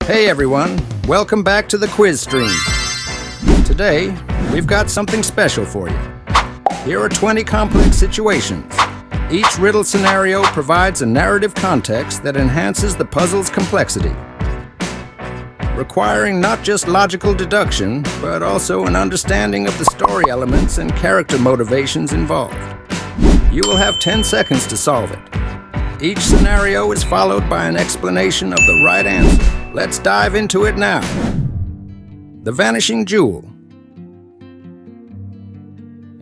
Hey everyone, welcome back to the quiz stream. Today, we've got something special for you. Here are 20 complex situations. Each riddle scenario provides a narrative context that enhances the puzzle's complexity, requiring not just logical deduction, but also an understanding of the story elements and character motivations involved. You will have 10 seconds to solve it. Each scenario is followed by an explanation of the right answer. Let's dive into it now. The Vanishing Jewel.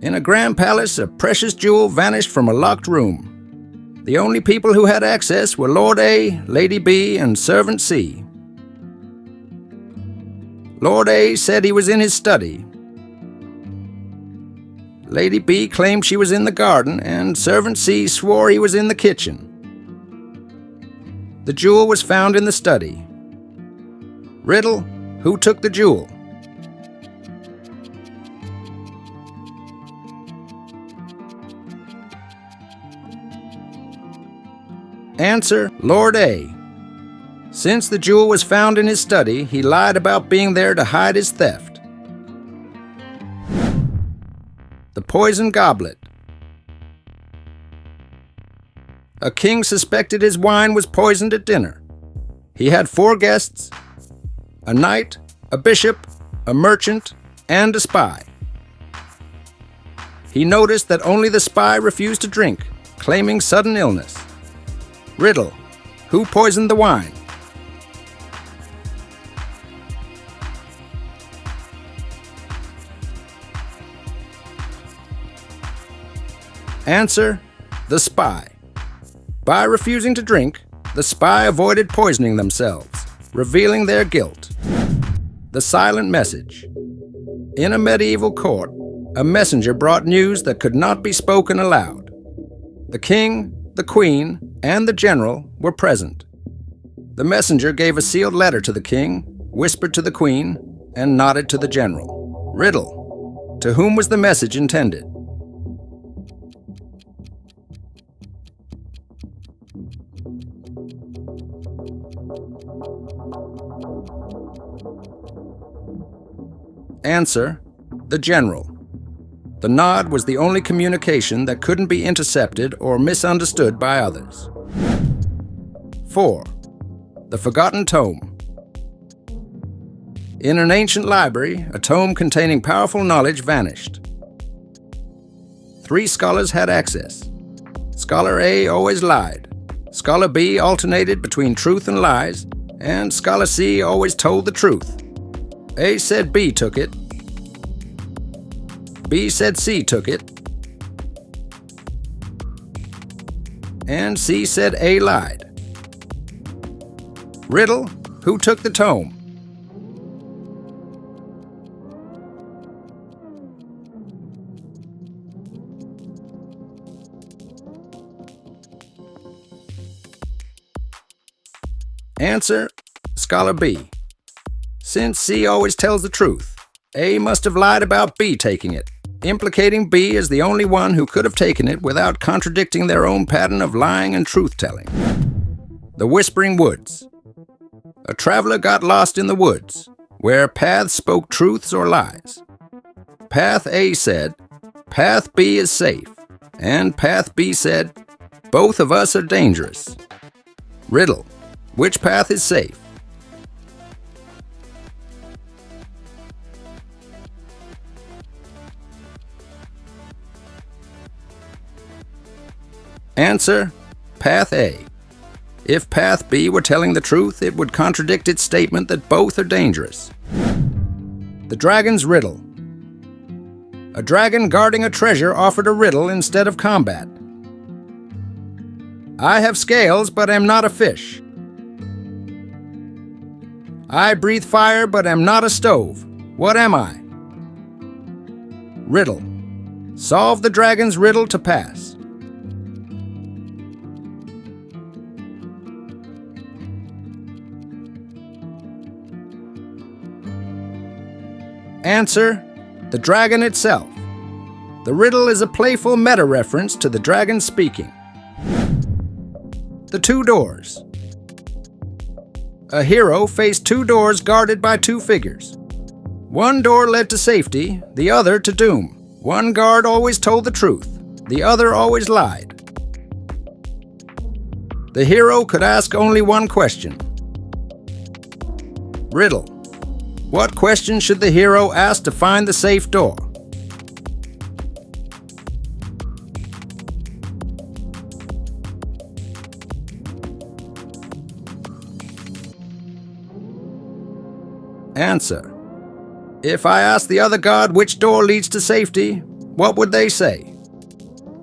In a grand palace, a precious jewel vanished from a locked room. The only people who had access were Lord A, Lady B, and Servant C. Lord A said he was in his study. Lady B claimed she was in the garden, and Servant C swore he was in the kitchen. The jewel was found in the study. Riddle, who took the jewel? Answer, Lord A. Since the jewel was found in his study, he lied about being there to hide his theft. The Poisoned Goblet. A king suspected his wine was poisoned at dinner. He had 4 guests, a knight, a bishop, a merchant, and a spy. He noticed that only the spy refused to drink, claiming sudden illness. Riddle, who poisoned the wine? Answer, the spy. By refusing to drink, the spy avoided poisoning themselves, revealing their guilt. The silent message. In a medieval court, a messenger brought news that could not be spoken aloud. The king, the queen, and the general were present. The messenger gave a sealed letter to the king, whispered to the queen, and nodded to the general. Riddle, to whom was the message intended? Answer, the general. The nod was the only communication that couldn't be intercepted or misunderstood by others. 4. The Forgotten Tome. In an ancient library, a tome containing powerful knowledge vanished. 3 scholars had access. Scholar A always lied. Scholar B alternated between truth and lies, and Scholar C always told the truth. A said B took it. B said C took it. And C said A lied. Riddle, who took the tome? Answer, Scholar B. Since C always tells the truth, A must have lied about B taking it, implicating B as the only one who could have taken it without contradicting their own pattern of lying and truth-telling. The Whispering Woods. A traveler got lost in the woods, where paths spoke truths or lies. Path A said, "Path B is safe," and Path B said, "Both of us are dangerous." Riddle, which path is safe? Answer, Path A. If Path B were telling the truth, it would contradict its statement that both are dangerous. The Dragon's Riddle. A dragon guarding a treasure offered a riddle instead of combat. I have scales, but am not a fish. I breathe fire, but am not a stove. What am I? Riddle. Solve the dragon's riddle to pass. Answer, the dragon itself. The riddle is a playful meta-reference to the dragon speaking. The Two Doors. A hero faced two doors guarded by two figures. One door led to safety, the other to doom. One guard always told the truth, the other always lied. The hero could ask only one question. Riddle. What question should the hero ask to find the safe door? Answer. If I ask the other god which door leads to safety, what would they say?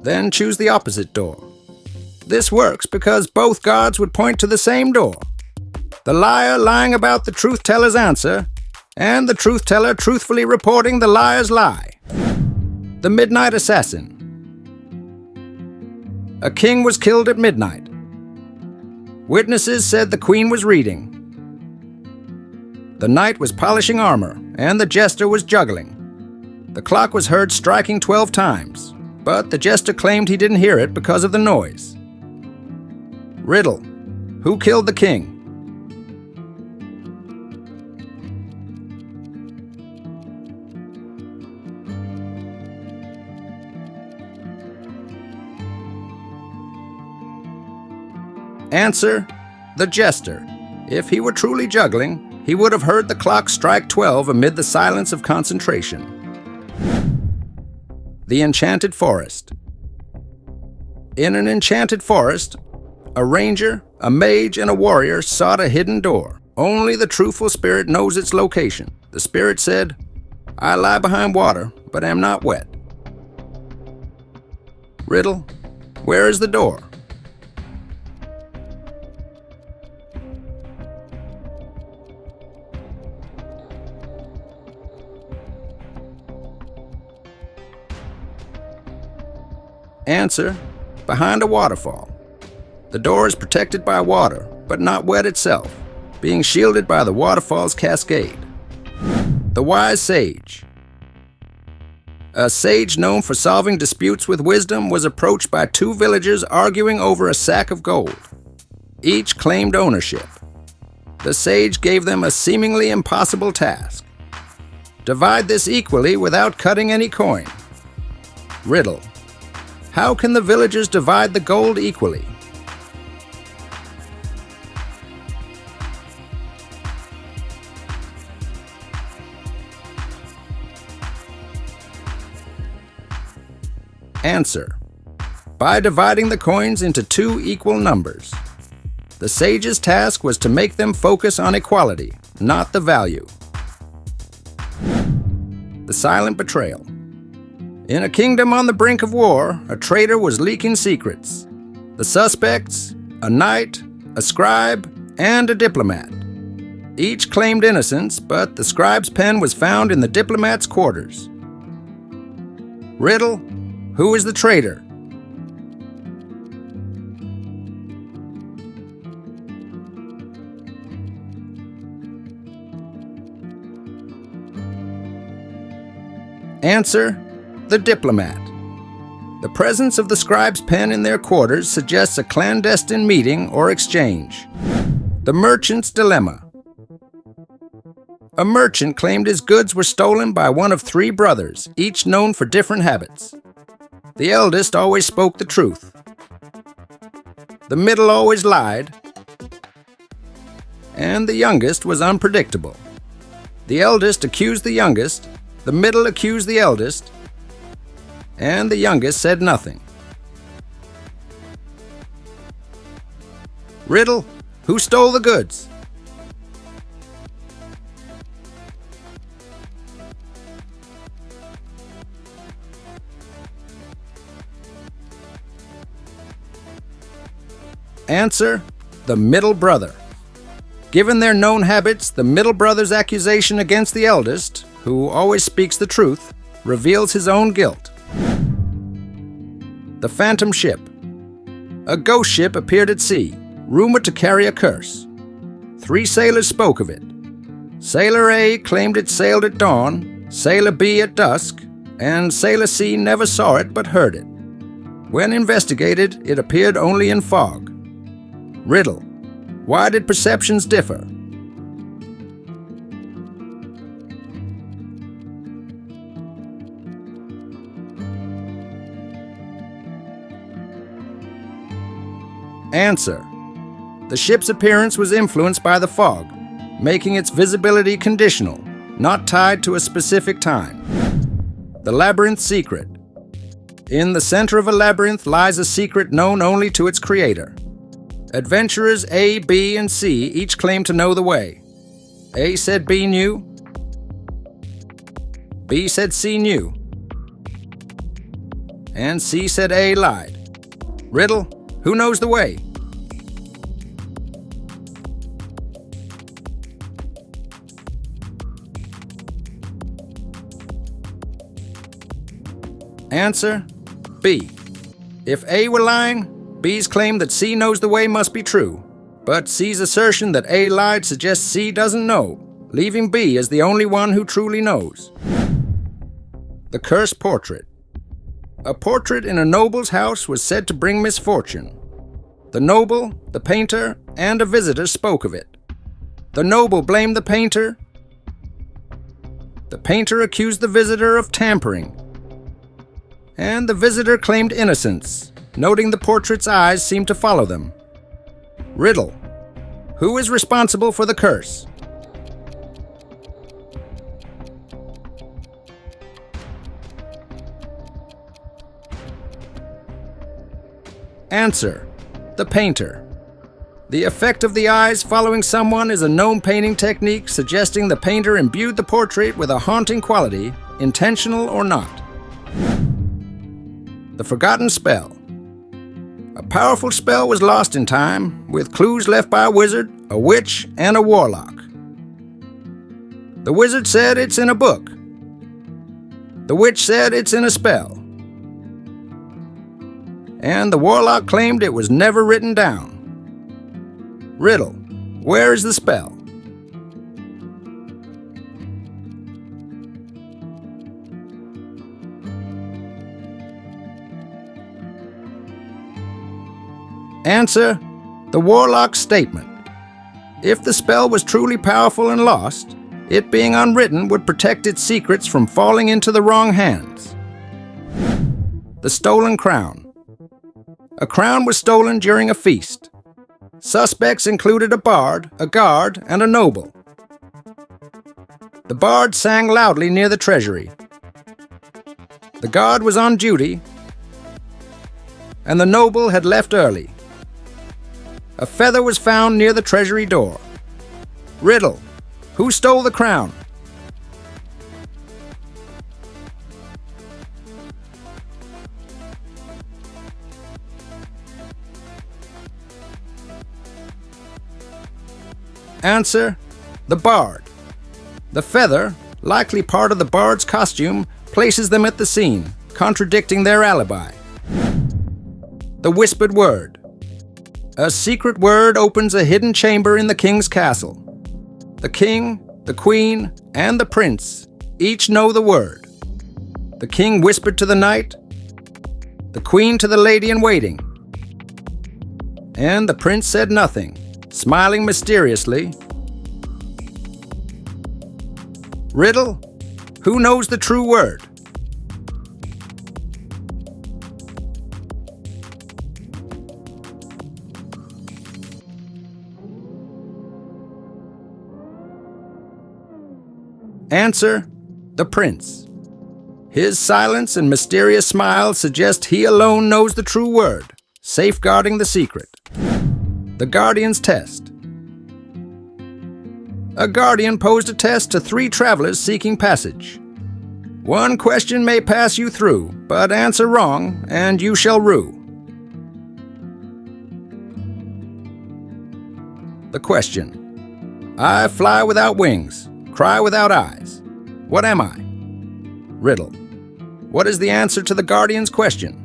Then choose the opposite door. This works because both gods would point to the same door. The liar lying about the truth-teller's answer, and the truth-teller truthfully reporting the liar's lie. The Midnight Assassin. A king was killed at midnight. Witnesses said the queen was reading. The knight was polishing armor, and the jester was juggling. The clock was heard striking 12 times, but the jester claimed he didn't hear it because of the noise. Riddle. Who killed the king? Answer. The jester. If he were truly juggling, he would have heard the clock strike 12 amid the silence of concentration. The Enchanted Forest. In an enchanted forest, a ranger, a mage, and a warrior sought a hidden door. Only the truthful spirit knows its location. The spirit said, I lie behind water, but am not wet. Riddle. Where is the door? Answer. Behind a waterfall. The door is protected by water, but not wet itself, being shielded by the waterfall's cascade. The Wise Sage. A sage known for solving disputes with wisdom was approached by two villagers arguing over a sack of gold. Each claimed ownership. The sage gave them a seemingly impossible task. Divide this equally without cutting any coin. Riddle. How can the villagers divide the gold equally? Answer. By dividing the coins into two equal numbers. The sage's task was to make them focus on equality, not the value. The Silent Betrayal. In a kingdom on the brink of war, a traitor was leaking secrets. The suspects, a knight, a scribe, and a diplomat. Each claimed innocence, but the scribe's pen was found in the diplomat's quarters. Riddle. Who is the traitor? Answer. The diplomat. The presence of the scribe's pen in their quarters suggests a clandestine meeting or exchange. The merchant's dilemma. A merchant claimed his goods were stolen by one of three brothers, each known for different habits. The eldest always spoke the truth. The middle always lied. And the youngest was unpredictable. The eldest accused the youngest, the middle accused the eldest, and the youngest said nothing. Riddle. Who stole the goods? Answer. The middle brother. Given their known habits, the middle brother's accusation against the eldest, who always speaks the truth, reveals his own guilt. The Phantom Ship. A ghost ship appeared at sea, rumored to carry a curse. Three sailors spoke of it. Sailor A claimed it sailed at dawn, Sailor B at dusk, and Sailor C never saw it but heard it. When investigated, it appeared only in fog. Riddle. Why did perceptions differ? Answer. The ship's appearance was influenced by the fog, making its visibility conditional, not tied to a specific time. The labyrinth secret. In the center of a labyrinth lies a secret known only to its creator. Adventurers A, B, and C each claim to know the way. A said B knew. B said C knew. And C said A lied. Riddle, who knows the way? Answer, B. If A were lying, B's claim that C knows the way must be true. But C's assertion that A lied suggests C doesn't know, leaving B as the only one who truly knows. The cursed portrait. A portrait in a noble's house was said to bring misfortune. The noble, the painter, and a visitor spoke of it. The noble blamed the painter. The painter accused the visitor of tampering. And the visitor claimed innocence, noting the portrait's eyes seemed to follow them. Riddle. Who is responsible for the curse? Answer. The painter. The effect of the eyes following someone is a known painting technique suggesting the painter imbued the portrait with a haunting quality, intentional or not. The forgotten spell. A powerful spell was lost in time, with clues left by a wizard, a witch, and a warlock. The wizard said it's in a book. The witch said it's in a spell. And the warlock claimed it was never written down. Riddle, where is the spell? Answer, the warlock's statement. If the spell was truly powerful and lost, it being unwritten would protect its secrets from falling into the wrong hands. The stolen crown. A crown was stolen during a feast. Suspects included a bard, a guard, and a noble. The bard sang loudly near the treasury. The guard was on duty, and the noble had left early. A feather was found near the treasury door. Riddle, who stole the crown? Answer, the bard. The feather, likely part of the bard's costume, places them at the scene, contradicting their alibi. The whispered word. A secret word opens a hidden chamber in the king's castle. The king, the queen, and the prince each know the word. The king whispered to the knight, the queen to the lady in waiting. And the prince said nothing, smiling mysteriously. Riddle, who knows the true word? Answer, the prince. His silence and mysterious smile suggest he alone knows the true word, safeguarding the secret. The guardian's test. A guardian posed a test to 3 travelers seeking passage. One question may pass you through, but answer wrong, and you shall rue. The question. I fly without wings, cry without eyes. What am I? Riddle. What is the answer to the guardian's question?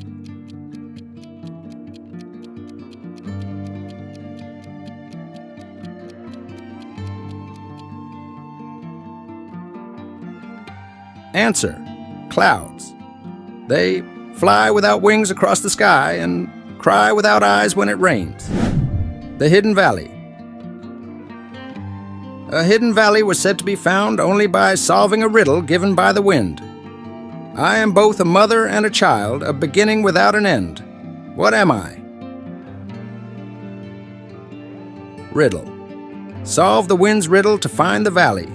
Answer, clouds. They fly without wings across the sky and cry without eyes when it rains. The hidden valley. A hidden valley was said to be found only by solving a riddle given by the wind. I am both a mother and a child, a beginning without an end. What am I? Riddle. Solve the wind's riddle to find the valley.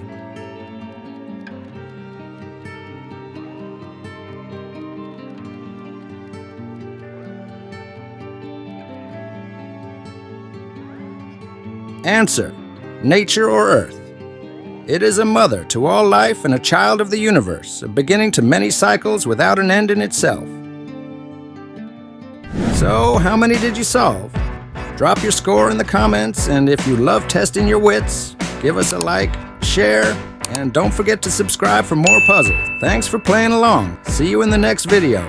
Answer: nature or earth. It is a mother to all life and a child of the universe, a beginning to many cycles without an end in itself. So, how many did you solve? Drop your score in the comments, and if you love testing your wits, give us a like, share, and don't forget to subscribe for more puzzles. Thanks for playing along. See you in the next video.